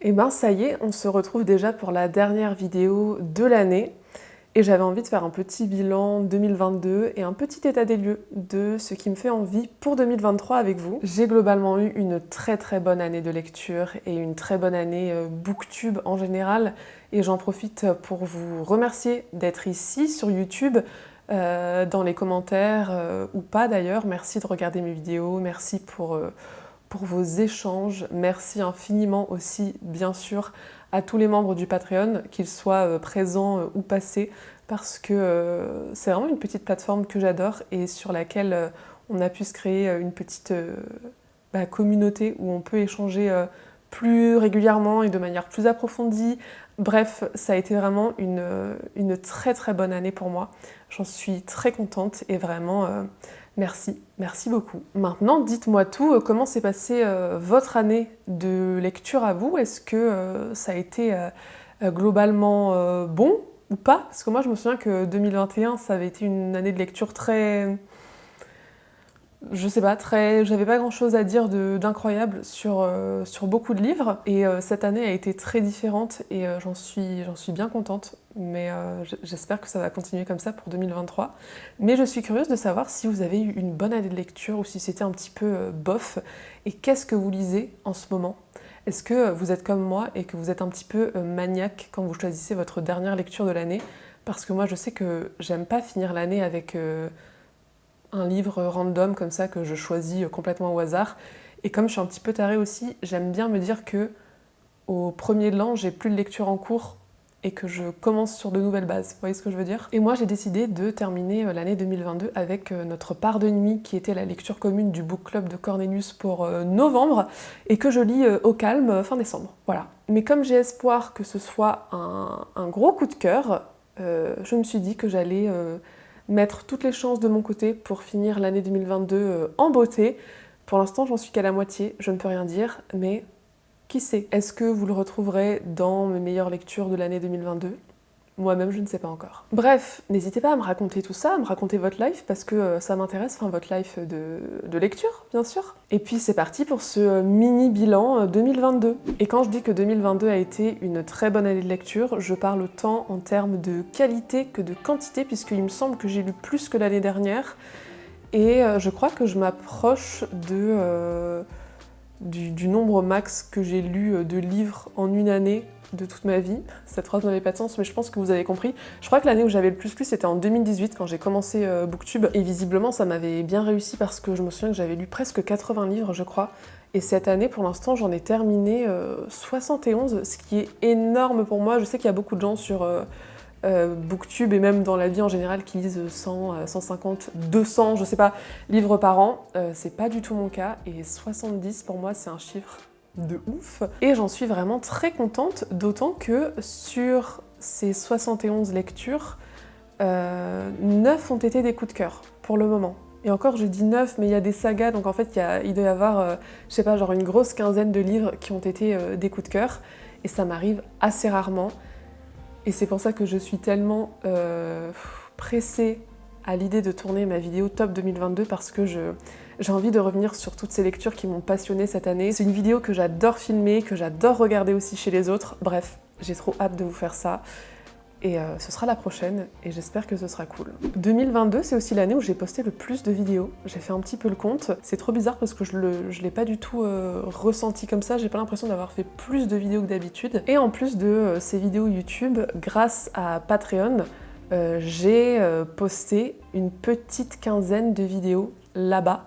Et ben ça y est, on se retrouve déjà pour la dernière vidéo de l'année. Et j'avais envie de faire un petit bilan 2022 et un petit état des lieux de ce qui me fait envie pour 2023 avec vous. J'ai globalement eu une très bonne année de lecture et une très bonne année booktube en général. Et j'en profite pour vous remercier d'être ici sur YouTube, dans les commentaires ou pas d'ailleurs. Merci de regarder mes vidéos, merci pour vos échanges. Merci infiniment aussi, bien sûr, à tous les membres du Patreon, qu'ils soient présents ou passés, parce que c'est vraiment une petite plateforme que j'adore et sur laquelle on a pu se créer une petite communauté où on peut échanger plus régulièrement et de manière plus approfondie. Bref, ça a été vraiment une très bonne année pour moi. J'en suis très contente et vraiment merci beaucoup. Maintenant, dites-moi tout, comment s'est passée votre année de lecture à vous? Est-ce que ça a été globalement bon ou pas? Parce que moi je me souviens que 2021 ça avait été une année de lecture très... Je sais pas, j'avais pas grand chose à dire d'incroyable sur beaucoup de livres et cette année a été très différente et j'en suis bien contente, mais j'espère que ça va continuer comme ça pour 2023. Mais je suis curieuse de savoir si vous avez eu une bonne année de lecture ou si c'était un petit peu bof, et qu'est-ce que vous lisez en ce moment? Est-ce que vous êtes comme moi et que vous êtes un petit peu maniaque quand vous choisissez votre dernière lecture de l'année? Parce que moi je sais que j'aime pas finir l'année avec... un livre random comme ça que je choisis complètement au hasard. Et comme je suis un petit peu tarée aussi, j'aime bien me dire que au premier de l'an, j'ai plus de lecture en cours et que je commence sur de nouvelles bases. Vous voyez ce que je veux dire? Et moi, j'ai décidé de terminer l'année 2022 avec notre part de nuit, qui était la lecture commune du book club de Cornelius pour novembre, et que je lis au calme fin décembre. Voilà. Mais comme j'ai espoir que ce soit un gros coup de cœur, je me suis dit que j'allais... mettre toutes les chances de mon côté pour finir l'année 2022 en beauté. Pour l'instant, j'en suis qu'à la moitié, je ne peux rien dire, mais qui sait? Est-ce que vous le retrouverez dans mes meilleures lectures de l'année 2022? Moi-même, je ne sais pas encore. Bref, n'hésitez pas à me raconter tout ça, à me raconter votre life, parce que ça m'intéresse, enfin votre life de lecture, bien sûr. Et puis c'est parti pour ce mini bilan 2022. Et quand je dis que 2022 a été une très bonne année de lecture, je parle tant en termes de qualité que de quantité, puisqu'il me semble que j'ai lu plus que l'année dernière, et je crois que je m'approche du nombre max que j'ai lu de livres en une année de toute ma vie. Cette phrase n'avait pas de sens, mais je pense que vous avez compris. Je crois que l'année où j'avais le plus lu, c'était en 2018, quand j'ai commencé Booktube. Et visiblement, ça m'avait bien réussi parce que je me souviens que j'avais lu presque 80 livres, je crois. Et cette année, pour l'instant, j'en ai terminé 71, ce qui est énorme pour moi. Je sais qu'il y a beaucoup de gens sur Booktube et même dans la vie en général qui lisent 100, 150, 200, je sais pas, livres par an. C'est pas du tout mon cas. Et 70, pour moi, c'est un chiffre de ouf. Et j'en suis vraiment très contente, d'autant que sur ces 71 lectures, 9 ont été des coups de cœur, pour le moment. Et encore, je dis 9, mais il y a des sagas, donc en fait, il doit y avoir, je sais pas, genre une grosse quinzaine de livres qui ont été des coups de cœur, et ça m'arrive assez rarement. Et c'est pour ça que je suis tellement pressée à l'idée de tourner ma vidéo Top 2022, parce que j'ai envie de revenir sur toutes ces lectures qui m'ont passionnée cette année. C'est une vidéo que j'adore filmer, que j'adore regarder aussi chez les autres. Bref, j'ai trop hâte de vous faire ça. Et ce sera la prochaine, et j'espère que ce sera cool. 2022, c'est aussi l'année où j'ai posté le plus de vidéos. J'ai fait un petit peu le compte. C'est trop bizarre parce que je l'ai pas du tout ressenti comme ça. J'ai pas l'impression d'avoir fait plus de vidéos que d'habitude. Et en plus de ces vidéos YouTube, grâce à Patreon, j'ai posté une petite quinzaine de vidéos là-bas.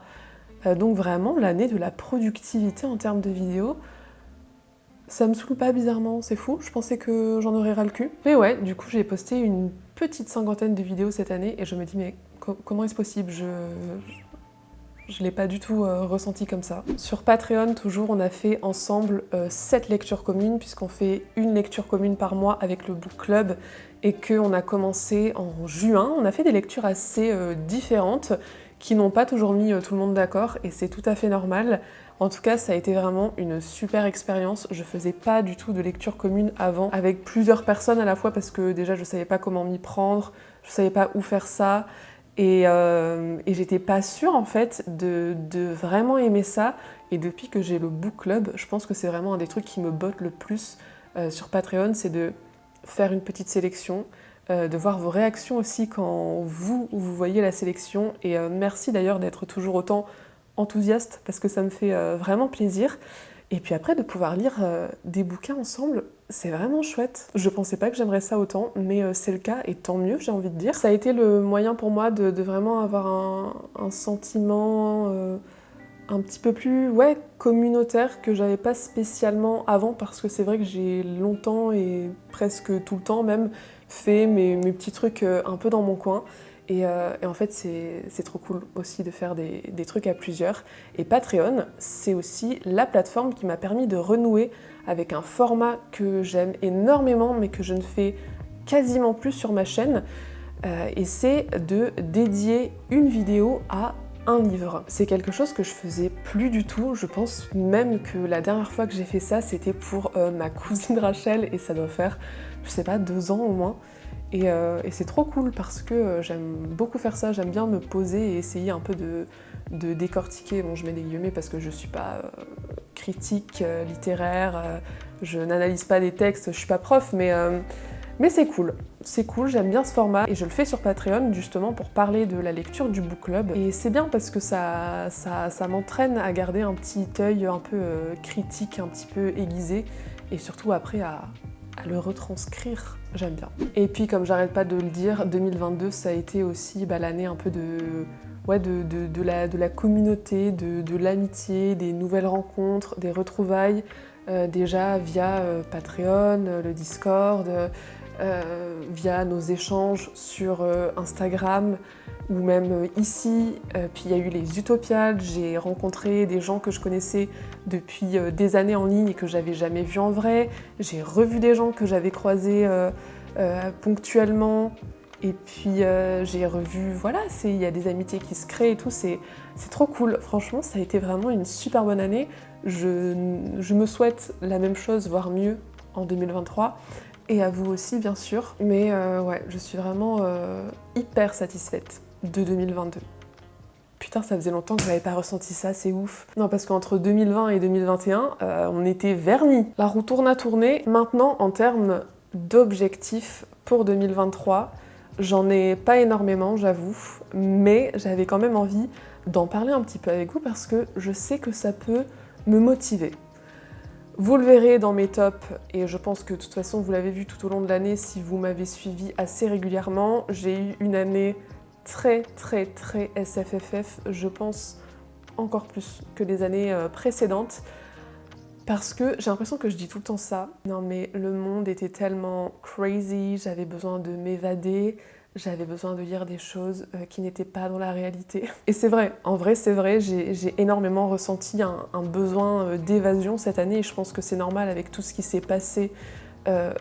Donc vraiment, l'année de la productivité en termes de vidéos, ça me saoule pas bizarrement, c'est fou, je pensais que j'en aurais ras le cul. Mais ouais, du coup j'ai posté une petite cinquantaine de vidéos cette année et je me dis mais comment est-ce possible? Je l'ai pas du tout ressenti comme ça. Sur Patreon, toujours, on a fait ensemble 7 lectures communes, puisqu'on fait une lecture commune par mois avec le book club, et qu'on a commencé en juin. On a fait des lectures assez différentes, qui n'ont pas toujours mis tout le monde d'accord, et c'est tout à fait normal. En tout cas, ça a été vraiment une super expérience. Je faisais pas du tout de lecture commune avant, avec plusieurs personnes à la fois, parce que déjà je savais pas comment m'y prendre, je savais pas où faire ça. Et j'étais pas sûre en fait de vraiment aimer ça. Et depuis que j'ai le book club, je pense que c'est vraiment un des trucs qui me botte le plus sur Patreon, c'est de faire une petite sélection, de voir vos réactions aussi quand vous voyez la sélection. Et merci d'ailleurs d'être toujours autant enthousiaste parce que ça me fait vraiment plaisir. Et puis après, de pouvoir lire des bouquins ensemble, c'est vraiment chouette. Je pensais pas que j'aimerais ça autant, mais c'est le cas, et tant mieux, j'ai envie de dire. Ça a été le moyen pour moi de vraiment avoir un sentiment un petit peu plus communautaire que j'avais pas spécialement avant, parce que c'est vrai que j'ai longtemps et presque tout le temps même fait mes petits trucs un peu dans mon coin. Et en fait, c'est trop cool aussi de faire des trucs à plusieurs. Et Patreon, c'est aussi la plateforme qui m'a permis de renouer avec un format que j'aime énormément, mais que je ne fais quasiment plus sur ma chaîne. Et c'est de dédier une vidéo à un livre. C'est quelque chose que je faisais plus du tout. Je pense même que la dernière fois que j'ai fait ça, c'était pour ma cousine Rachel, et ça doit faire, je sais pas, 2 ans au moins. Et c'est trop cool parce que j'aime beaucoup faire ça, j'aime bien me poser et essayer un peu de décortiquer. Bon, je mets des guillemets parce que je suis pas critique littéraire, je n'analyse pas des textes, je suis pas prof, mais c'est cool, j'aime bien ce format et je le fais sur Patreon justement pour parler de la lecture du book club. Et c'est bien parce que ça m'entraîne à garder un petit œil un peu critique, un petit peu aiguisé, et surtout après à le retranscrire, j'aime bien. Et puis comme j'arrête pas de le dire, 2022 ça a été aussi l'année un peu de la communauté, de l'amitié, des nouvelles rencontres, des retrouvailles, déjà via Patreon, le Discord, via nos échanges sur Instagram, ou même ici. Puis il y a eu les Utopiales, j'ai rencontré des gens que je connaissais depuis des années en ligne et que j'avais jamais vus en vrai. J'ai revu des gens que j'avais croisés ponctuellement. Et puis j'ai revu, voilà, il y a des amitiés qui se créent et tout, c'est trop cool. Franchement, ça a été vraiment une super bonne année. Je me souhaite la même chose, voire mieux, en 2023. Et à vous aussi, bien sûr. Mais ouais, je suis vraiment hyper satisfaite de 2022. Putain, ça faisait longtemps que j'avais pas ressenti ça, c'est ouf. Non, parce qu'entre 2020 et 2021, on était vernis. La roue tourne à tourner. Maintenant, en termes d'objectifs pour 2023, j'en ai pas énormément, j'avoue, mais j'avais quand même envie d'en parler un petit peu avec vous parce que je sais que ça peut me motiver. Vous le verrez dans mes tops, et je pense que de toute façon vous l'avez vu tout au long de l'année si vous m'avez suivi assez régulièrement. J'ai eu une année très SFFF, je pense encore plus que les années précédentes, parce que j'ai l'impression que je dis tout le temps ça. Non mais le monde était tellement crazy, j'avais besoin de m'évader, j'avais besoin de lire des choses qui n'étaient pas dans la réalité. Et c'est vrai, en vrai c'est vrai, j'ai énormément ressenti un besoin d'évasion cette année, et je pense que c'est normal avec tout ce qui s'est passé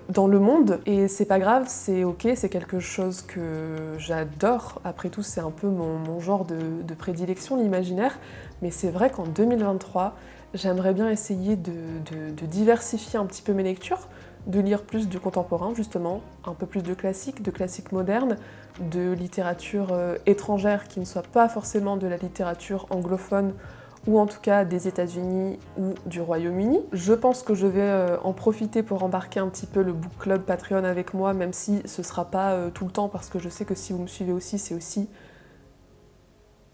dans le monde. Et c'est pas grave, c'est ok, c'est quelque chose que j'adore. Après tout, c'est un peu mon genre de prédilection, l'imaginaire. Mais c'est vrai qu'en 2023, j'aimerais bien essayer de diversifier un petit peu mes lectures, de lire plus de contemporain justement, un peu plus de classiques modernes, de littérature étrangère qui ne soit pas forcément de la littérature anglophone, ou en tout cas des États-Unis ou du Royaume-Uni. Je pense que je vais en profiter pour embarquer un petit peu le book club Patreon avec moi, même si ce sera pas tout le temps, parce que je sais que si vous me suivez aussi, c'est aussi...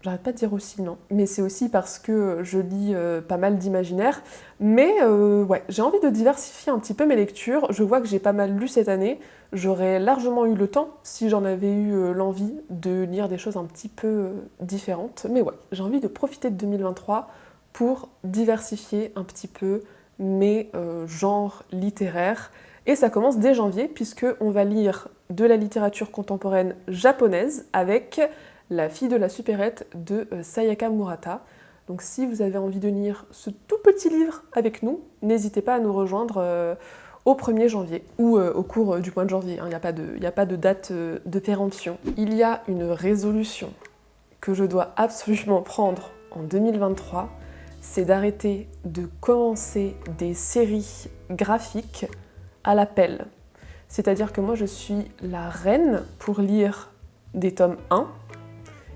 J'arrête pas de dire aussi, non. Mais c'est aussi parce que je lis pas mal d'imaginaire. Mais ouais, j'ai envie de diversifier un petit peu mes lectures. Je vois que j'ai pas mal lu cette année. J'aurais largement eu le temps, si j'en avais eu l'envie, de lire des choses un petit peu différentes. Mais ouais, j'ai envie de profiter de 2023 pour diversifier un petit peu mes genres littéraires. Et ça commence dès janvier, puisqu'on va lire de la littérature contemporaine japonaise avec La fille de la supérette de Sayaka Murata. Donc si vous avez envie de lire ce tout petit livre avec nous, n'hésitez pas à nous rejoindre au 1er janvier, ou au cours du mois de janvier, il n'y a pas de date de péremption. Il y a une résolution que je dois absolument prendre en 2023, c'est d'arrêter de commencer des séries graphiques à la pelle. C'est-à-dire que moi je suis la reine pour lire des tomes 1,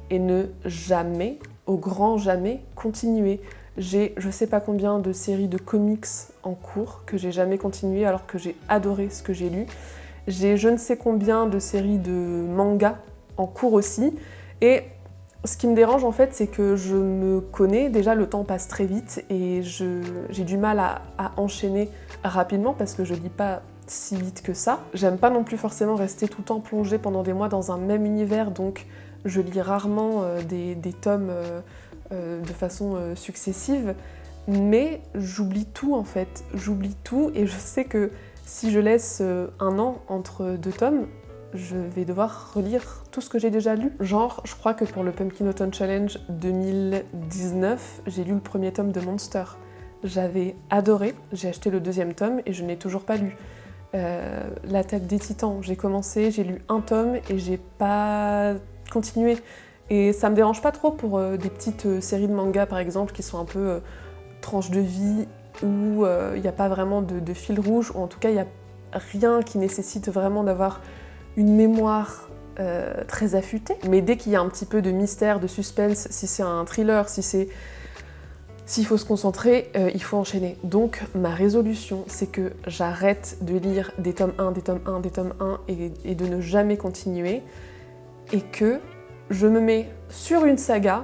et ne jamais, au grand jamais, continuer. J'ai je sais pas combien de séries de comics en cours que j'ai jamais continué alors que j'ai adoré ce que j'ai lu. J'ai je ne sais combien de séries de mangas en cours aussi. Et ce qui me dérange en fait, c'est que je me connais, déjà le temps passe très vite et j'ai du mal à enchaîner rapidement parce que je lis pas si vite que ça. J'aime pas non plus forcément rester tout le temps plongée pendant des mois dans un même univers, donc je lis rarement des tomes de façon successive, mais j'oublie tout en fait, j'oublie tout et je sais que si je laisse un an entre deux tomes, je vais devoir relire tout ce que j'ai déjà lu. Genre, je crois que pour le Pumpkin Autumn Challenge 2019, j'ai lu le premier tome de Monster. J'avais adoré, j'ai acheté le deuxième tome et je n'ai toujours pas lu. L'attaque des titans, j'ai commencé, j'ai lu un tome et j'ai pas continué. Et ça me dérange pas trop pour des petites séries de mangas par exemple qui sont un peu tranches de vie où il n'y a pas vraiment de fil rouge, ou en tout cas il n'y a rien qui nécessite vraiment d'avoir une mémoire très affûtée. Mais dès qu'il y a un petit peu de mystère, de suspense, si c'est un thriller, s'il faut se concentrer, il faut enchaîner. Donc ma résolution, c'est que j'arrête de lire des tomes 1, des tomes 1, des tomes 1 et de ne jamais continuer, et que je me mets sur une saga,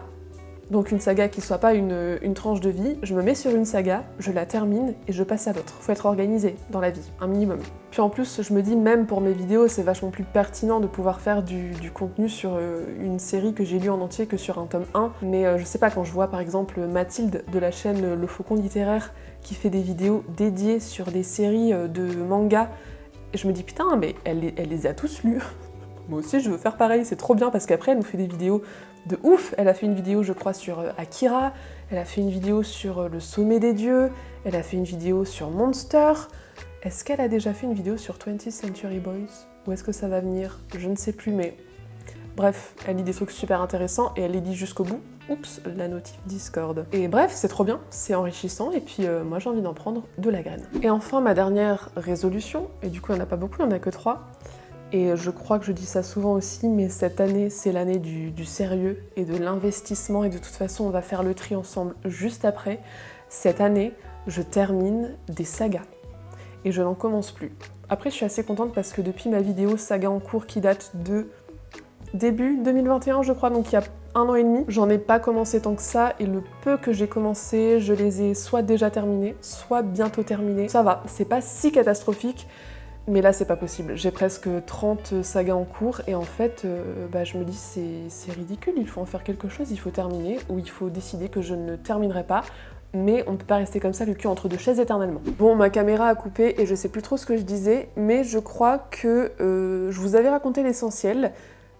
donc une saga qui soit pas une tranche de vie, je me mets sur une saga, je la termine et je passe à l'autre. Faut être organisé dans la vie, un minimum. Puis en plus, je me dis, même pour mes vidéos, c'est vachement plus pertinent de pouvoir faire du contenu sur une série que j'ai lue en entier que sur un tome 1. Mais je sais pas, quand je vois par exemple Mathilde de la chaîne Le Faucon Littéraire qui fait des vidéos dédiées sur des séries de mangas, je me dis putain, mais elle les a tous lus. Moi aussi je veux faire pareil, c'est trop bien parce qu'après elle nous fait des vidéos de ouf. Elle a fait une vidéo je crois sur Akira, elle a fait une vidéo sur Le Sommet des Dieux, elle a fait une vidéo sur Monster. Est-ce qu'elle a déjà fait une vidéo sur 20th Century Boys? Ou est-ce que ça va venir? Je ne sais plus, mais bref, elle lit des trucs super intéressants et elle les lit jusqu'au bout. Oups, la notif Discord. Et bref, c'est trop bien, c'est enrichissant et puis moi j'ai envie d'en prendre de la graine. Et enfin ma dernière résolution, et du coup il n'y en a pas beaucoup, il n'y en a que 3. Et je crois que je dis ça souvent aussi, mais cette année, c'est l'année du sérieux et de l'investissement. Et de toute façon, on va faire le tri ensemble juste après. Cette année, je termine des sagas. Et je n'en commence plus. Après, je suis assez contente parce que depuis ma vidéo saga en cours qui date de début 2021, je crois, donc il y a 1 an et demi, j'en ai pas commencé tant que ça. Et le peu que j'ai commencé, je les ai soit déjà terminés, soit bientôt terminés. Ça va, c'est pas si catastrophique. Mais là, c'est pas possible. J'ai presque 30 sagas en cours et en fait, je me dis c'est ridicule, il faut en faire quelque chose, il faut terminer, ou il faut décider que je ne terminerai pas, mais on ne peut pas rester comme ça le cul entre deux chaises éternellement. Bon, ma caméra a coupé et je sais plus trop ce que je disais, mais je crois que je vous avais raconté l'essentiel.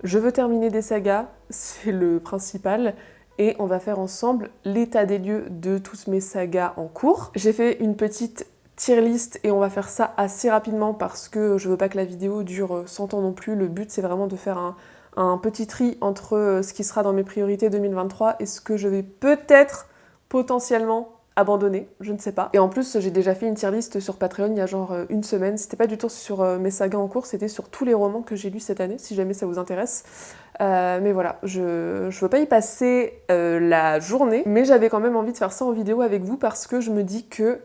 Je veux terminer des sagas, c'est le principal, et on va faire ensemble l'état des lieux de toutes mes sagas en cours. J'ai fait une petite tier list et on va faire ça assez rapidement parce que je veux pas que la vidéo dure 100 ans non plus. Le but c'est vraiment de faire un petit tri entre ce qui sera dans mes priorités 2023 et ce que je vais peut-être potentiellement abandonner, je ne sais pas. Et en plus j'ai déjà fait une tier list sur Patreon il y a genre une semaine, c'était pas du tout sur mes sagas en cours, c'était sur tous les romans que j'ai lus cette année, si jamais ça vous intéresse. Mais voilà, je veux pas y passer la journée, mais j'avais quand même envie de faire ça en vidéo avec vous parce que je me dis que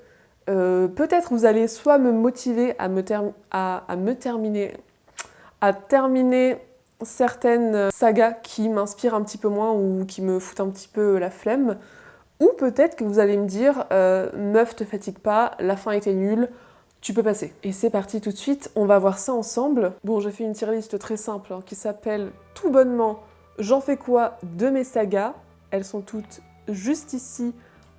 peut-être vous allez soit me motiver à terminer certaines sagas qui m'inspirent un petit peu moins ou qui me foutent un petit peu la flemme, ou peut-être que vous allez me dire meuf, te fatigue pas, la fin était nulle, tu peux passer. Et c'est parti tout de suite, on va voir ça ensemble. Bon, j'ai fait une tier list très simple qui s'appelle tout bonnement J'en fais quoi de mes sagas. Elles sont toutes juste ici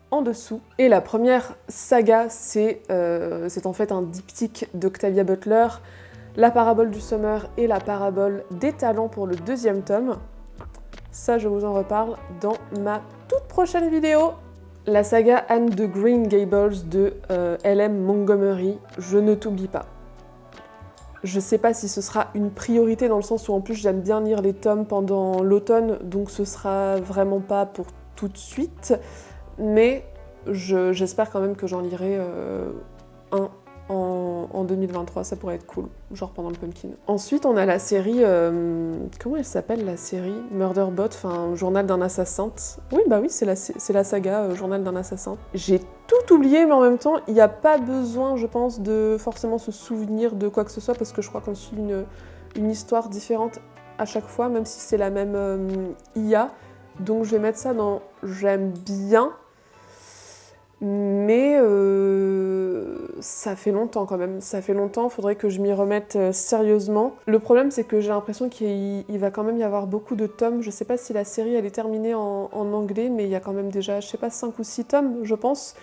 en dessous. Et la première saga, c'est en fait un diptyque d'Octavia Butler, la parabole du Summer et la parabole des talents pour le 2e tome. Ça, je vous en reparle dans ma toute prochaine vidéo. La saga Anne de Green Gables de L.M. Montgomery, je ne t'oublie pas. Je sais pas si ce sera une priorité dans le sens où en plus j'aime bien lire les tomes pendant l'automne, donc ce sera vraiment pas pour tout de suite. Mais j'espère quand même que j'en lirai un en 2023, ça pourrait être cool, genre pendant le Pumpkin. Ensuite, on a la série, comment elle s'appelle la série? Murderbot, enfin, Journal d'un assassin. Oui, bah oui, c'est la saga Journal d'un assassin. J'ai tout oublié, mais en même temps, il n'y a pas besoin, je pense, de forcément se souvenir de quoi que ce soit, parce que je crois qu'on suit une histoire différente à chaque fois, même si c'est la même IA. Donc je vais mettre ça dans j'aime bien, mais ça fait longtemps quand même. Ça fait longtemps, faudrait que je m'y remette sérieusement. Le problème, c'est que j'ai l'impression qu'il va quand même y avoir beaucoup de tomes. Je sais pas si la série elle est terminée en anglais, mais il y a quand même déjà, je sais pas, 5 ou 6 tomes, je pense.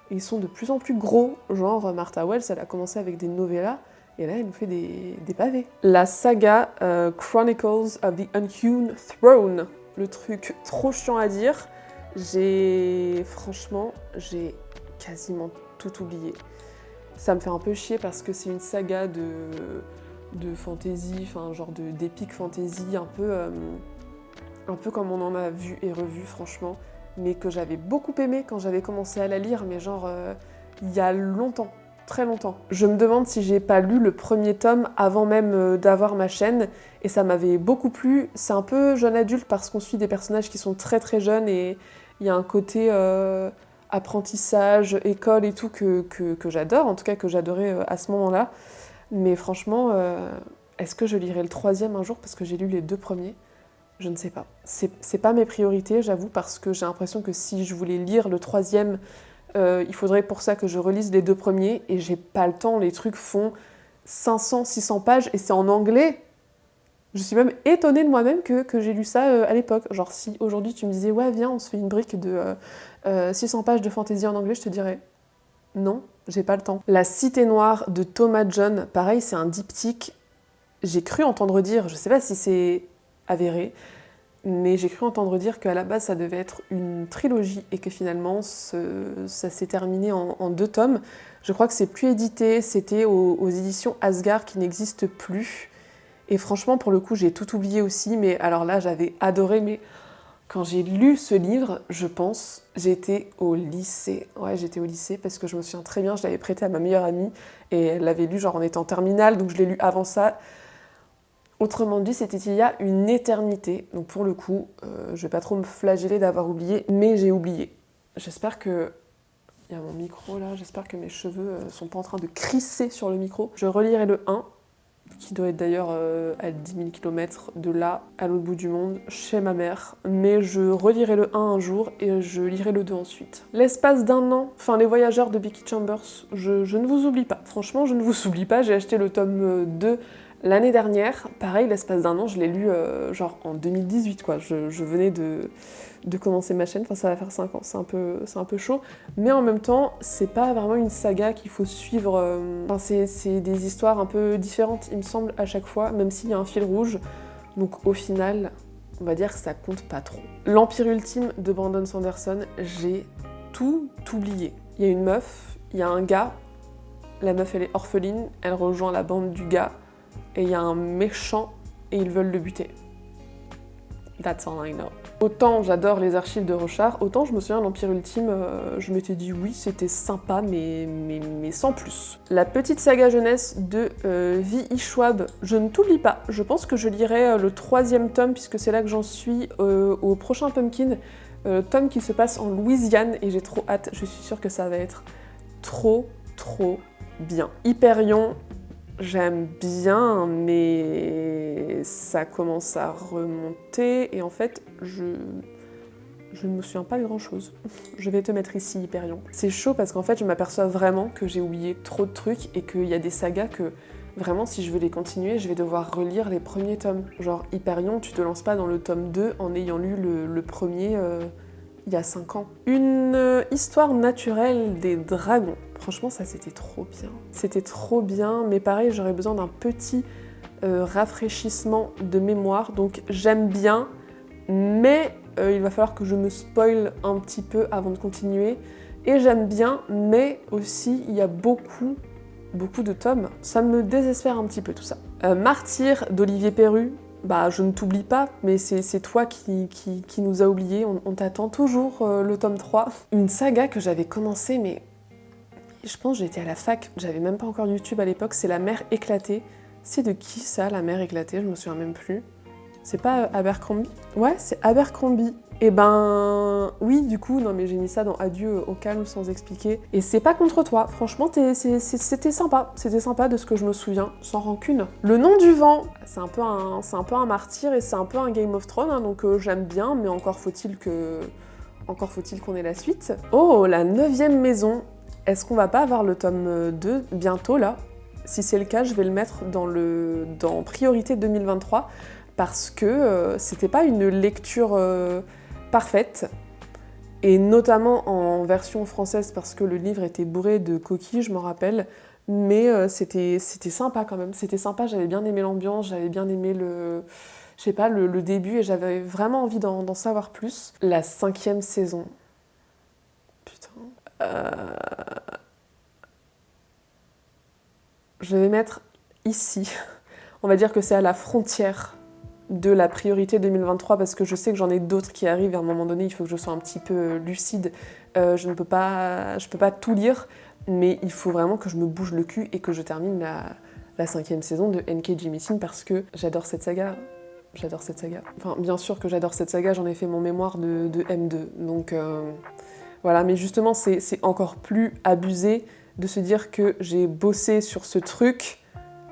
Et ils sont de plus en plus gros. Genre, Martha Wells, elle a commencé avec des novellas. Et là, elle nous fait des pavés. La saga Chronicles of the Unhewn Throne. Le truc trop chiant à dire. Franchement, j'ai quasiment tout oublié. Ça me fait un peu chier parce que c'est une saga de fantasy, enfin genre d'épique fantasy, un peu comme on en a vu et revu franchement, mais que j'avais beaucoup aimé quand j'avais commencé à la lire, mais genre il y a longtemps. Très longtemps. Je me demande si j'ai pas lu le premier tome avant même d'avoir ma chaîne, et ça m'avait beaucoup plu. C'est un peu jeune adulte parce qu'on suit des personnages qui sont très très jeunes, et il y a un côté apprentissage, école et tout que j'adore, en tout cas que j'adorais à ce moment-là. Mais franchement, est-ce que je lirai le troisième un jour parce que j'ai lu les 2 premiers? Je ne sais pas. C'est pas mes priorités, j'avoue, parce que j'ai l'impression que si je voulais lire le troisième, il faudrait pour ça que je relise les 2 premiers, et j'ai pas le temps, les trucs font 500-600 pages et c'est en anglais. Je suis même étonnée de moi-même que j'ai lu ça à l'époque. Genre si aujourd'hui tu me disais ouais viens on se fait une brique de 600 pages de fantasy en anglais, je te dirais non, j'ai pas le temps. La Cité Noire de Thomas John, pareil c'est un diptyque. J'ai cru entendre dire, je sais pas si c'est avéré, mais j'ai cru entendre dire qu'à la base ça devait être une trilogie et que finalement ça s'est terminé en 2 tomes. Je crois que c'est plus édité, c'était aux éditions Asgard qui n'existent plus. Et franchement pour le coup j'ai tout oublié aussi, mais alors là j'avais adoré, mais quand j'ai lu ce livre, je pense, j'étais au lycée. Ouais, j'étais au lycée parce que je me souviens très bien, je l'avais prêté à ma meilleure amie et elle l'avait lu genre en étant en terminale, donc je l'ai lu avant ça. Autrement dit, c'était il y a une éternité. Donc pour le coup, je vais pas trop me flageller d'avoir oublié, mais j'ai oublié. J'espère que... Il y a mon micro là, j'espère que mes cheveux sont pas en train de crisser sur le micro. Je relirai le 1, qui doit être d'ailleurs à 10 000 km de là, à l'autre bout du monde, chez ma mère. Mais je relirai le 1 un jour et je lirai le 2 ensuite. L'espace d'1 an, enfin les voyageurs de Becky Chambers, je ne vous oublie pas. Franchement, je ne vous oublie pas, j'ai acheté le tome 2 l'année dernière. Pareil, l'espace d'1 an, je l'ai lu genre en 2018 quoi. Je venais de commencer ma chaîne, enfin ça va faire 5 ans, c'est un peu chaud, mais en même temps c'est pas vraiment une saga qu'il faut suivre, enfin, c'est des histoires un peu différentes il me semble à chaque fois, même s'il y a un fil rouge, donc au final on va dire que ça compte pas trop. L'Empire Ultime de Brandon Sanderson, j'ai tout oublié. Il y a une meuf, il y a un gars, la meuf elle est orpheline, elle rejoint la bande du gars, et il y a un méchant et ils veulent le buter. That's all I know. Autant j'adore les archives de Rochard, autant je me souviens l'Empire Ultime, je m'étais dit oui, c'était sympa, mais sans plus. La petite saga jeunesse de V.I. Schwab, je ne t'oublie pas. Je pense que je lirai le 3e tome, puisque c'est là que j'en suis, au prochain Pumpkin, tome qui se passe en Louisiane, et j'ai trop hâte, je suis sûre que ça va être trop bien. Hyperion, j'aime bien, mais ça commence à remonter et en fait, je ne me souviens pas de grand chose. Je vais te mettre ici Hyperion. C'est chaud parce qu'en fait, je m'aperçois vraiment que j'ai oublié trop de trucs et qu'il y a des sagas que vraiment, si je veux les continuer, je vais devoir relire les premiers tomes. Genre Hyperion, tu te lances pas dans le tome 2 en ayant lu le premier il y a 5 ans. Une histoire naturelle des dragons. Franchement, ça c'était trop bien. C'était trop bien, mais pareil, j'aurais besoin d'un petit rafraîchissement de mémoire. Donc j'aime bien, mais il va falloir que je me spoil un petit peu avant de continuer. Et j'aime bien, mais aussi il y a beaucoup de tomes. Ça me désespère un petit peu tout ça. Martyr d'Olivier Perru. Bah, je ne t'oublie pas, mais c'est toi qui nous a oubliés. On t'attend toujours le tome 3. Une saga que j'avais commencé, mais je pense que j'étais à la fac, j'avais même pas encore YouTube à l'époque, c'est La Mer éclatée. C'est de qui ça, La Mer éclatée? Je me souviens même plus. C'est pas Abercrombie? Ouais, c'est Abercrombie. Et ben oui, du coup, non mais j'ai mis ça dans Adieu au calme sans expliquer. Et c'est pas contre toi, franchement c'était sympa. C'était sympa de ce que je me souviens, sans rancune. Le Nom du Vent, c'est un peu un martyr et c'est un peu un Game of Thrones, hein, donc j'aime bien, mais encore faut-il qu'on ait la suite. Oh, La 9e maison. Est-ce qu'on va pas avoir le tome 2 bientôt là? Si c'est le cas, je vais le mettre dans priorité 2023 parce que c'était pas une lecture parfaite, et notamment en version française parce que le livre était bourré de coquilles, je m'en rappelle, mais c'était sympa quand même, c'était sympa, j'avais bien aimé l'ambiance, j'avais bien aimé le début et j'avais vraiment envie d'en savoir plus. La 5e saison. Putain. Je vais mettre ici. On va dire que c'est à la frontière de la priorité 2023 parce que je sais que j'en ai d'autres qui arrivent et à un moment donné il faut que je sois un petit peu lucide. Je peux pas tout lire, mais il faut vraiment que je me bouge le cul et que je termine la 5e saison de N.K. Jemisin parce que j'adore cette saga. J'adore cette saga. Enfin, bien sûr que j'adore cette saga, j'en ai fait mon mémoire de M2. Donc voilà, mais justement c'est encore plus abusé de se dire que j'ai bossé sur ce truc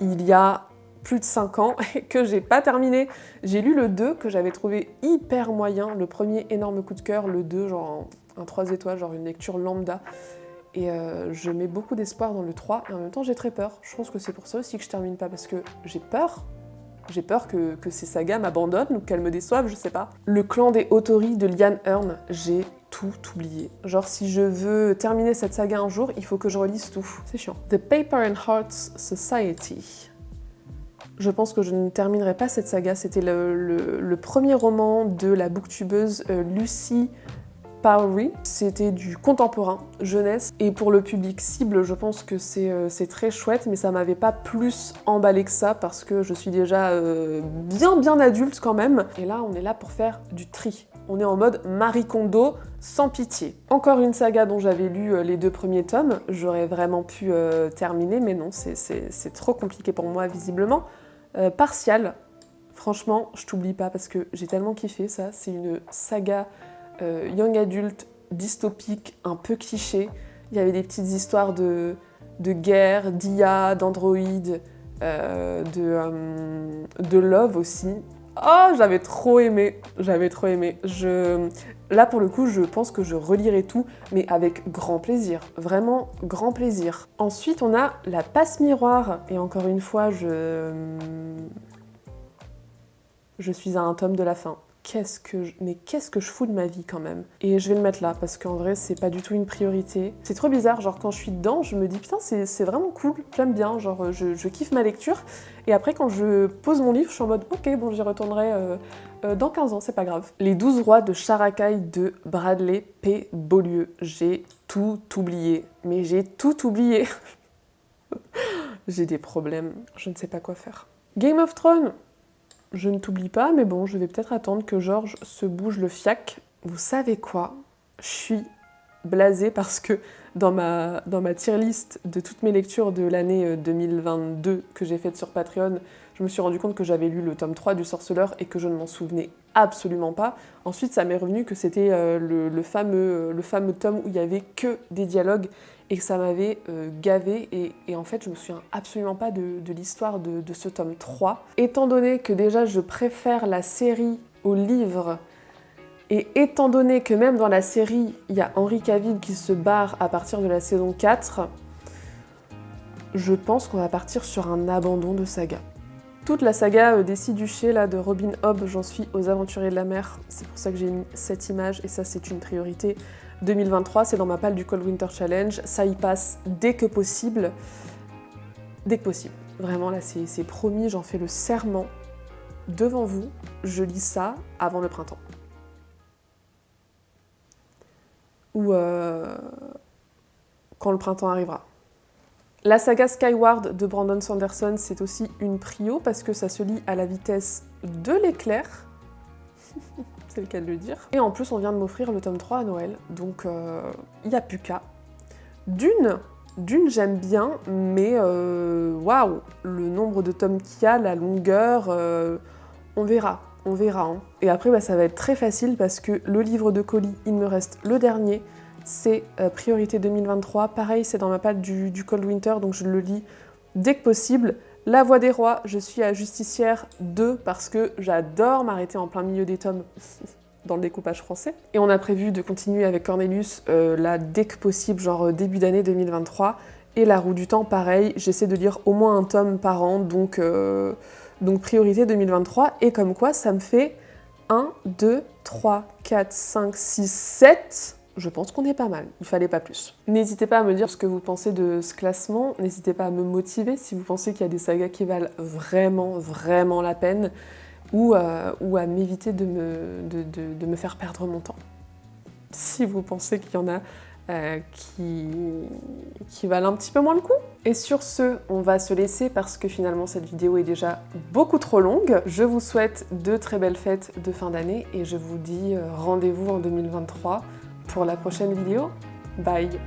il y a plus de 5 ans et que j'ai pas terminé. J'ai lu le 2 que j'avais trouvé hyper moyen, le premier énorme coup de cœur, le 2 genre un 3 étoiles, genre une lecture lambda. Et je mets beaucoup d'espoir dans le 3 et en même temps j'ai très peur. Je pense que c'est pour ça aussi que je termine pas parce que j'ai peur. J'ai peur que ces sagas m'abandonnent ou qu'elles me déçoivent, je sais pas. Le clan des Autori de Liane Hearn, j'ai tout oublié. Genre si je veux terminer cette saga un jour, il faut que je relise tout. C'est chiant. The Paper and Hearts Society. Je pense que je ne terminerai pas cette saga. C'était le premier roman de la booktubeuse Lucy Powry. C'était du contemporain, jeunesse. Et pour le public cible, je pense que c'est très chouette, mais ça m'avait pas plus emballé que ça parce que je suis déjà bien adulte quand même. Et là, on est là pour faire du tri. On est en mode Marie Kondo, sans pitié. Encore une saga dont j'avais lu les 2 premiers tomes. J'aurais vraiment pu terminer, mais non, c'est trop compliqué pour moi, visiblement. Partial, franchement, je t'oublie pas parce que j'ai tellement kiffé ça. C'est une saga young adulte, dystopique, un peu cliché. Il y avait des petites histoires de guerre, d'IA, d'androïdes, de love aussi. Oh, j'avais trop aimé. Là, pour le coup, je pense que je relirai tout, mais avec grand plaisir. Vraiment, grand plaisir. Ensuite, on a La Passe-Miroir. Et encore une fois, je suis à un tome de la fin. Qu'est-ce que je fous de ma vie quand même. Et je vais le mettre là, parce qu'en vrai, c'est pas du tout une priorité. C'est trop bizarre, genre quand je suis dedans, je me dis putain, c'est vraiment cool, j'aime bien, genre je kiffe ma lecture. Et après, quand je pose mon livre, je suis en mode ok, bon, j'y retournerai dans 15 ans, c'est pas grave. Les 12 rois de Characaille de Bradley P. Beaulieu. J'ai tout oublié, mais j'ai tout oublié. J'ai des problèmes, je ne sais pas quoi faire. Game of Thrones. Je ne t'oublie pas, mais bon, je vais peut-être attendre que Georges se bouge le fiac. Vous savez quoi? Je suis blasée parce que dans ma tier list de toutes mes lectures de l'année 2022 que j'ai faite sur Patreon, je me suis rendu compte que j'avais lu le tome 3 du Sorceleur et que je ne m'en souvenais absolument pas. Ensuite, ça m'est revenu que c'était le fameux tome où il y avait que des dialogues et que ça m'avait gavé et en fait je me souviens absolument pas de l'histoire de ce tome 3. Étant donné que déjà je préfère la série au livre et étant donné que même dans la série il y a Henry Cavill qui se barre à partir de la saison 4, je pense qu'on va partir sur un abandon de saga. Toute la saga des Six Duchés là, de Robin Hobb, j'en suis aux Aventuriers de la Mer, c'est pour ça que j'ai mis cette image et ça c'est une priorité. 2023, c'est dans ma palle du Cold Winter Challenge, ça y passe dès que possible. Dès que possible. Vraiment, là, c'est promis, j'en fais le serment devant vous, je lis ça avant le printemps. Ou quand le printemps arrivera. La saga Skyward de Brandon Sanderson, c'est aussi une prio parce que ça se lit à la vitesse de l'éclair. C'est le cas de le dire. Et en plus, on vient de m'offrir le tome 3 à Noël, donc il n'y a plus qu'à. Dune, D'une, j'aime bien, mais waouh, le nombre de tomes qu'il y a, la longueur, on verra. On verra. Hein. Et après, bah, ça va être très facile parce que le livre de colis, il me reste le dernier. C'est Priorité 2023. Pareil, c'est dans ma palle du Cold Winter, donc je le lis dès que possible. La Voix des Rois, je suis à Justicière 2 parce que j'adore m'arrêter en plein milieu des tomes dans le découpage français. Et on a prévu de continuer avec Cornelius là dès que possible, genre début d'année 2023. Et La Roue du Temps, pareil, j'essaie de lire au moins un tome par an, donc Priorité 2023. Et comme quoi, ça me fait 1, 2, 3, 4, 5, 6, 7... Je pense qu'on est pas mal, il fallait pas plus. N'hésitez pas à me dire ce que vous pensez de ce classement, n'hésitez pas à me motiver si vous pensez qu'il y a des sagas qui valent vraiment la peine, ou à m'éviter de me faire perdre mon temps. Si vous pensez qu'il y en a qui valent un petit peu moins le coup. Et sur ce, on va se laisser parce que finalement cette vidéo est déjà beaucoup trop longue. Je vous souhaite de très belles fêtes de fin d'année et je vous dis rendez-vous en 2023 pour la prochaine vidéo. Bye!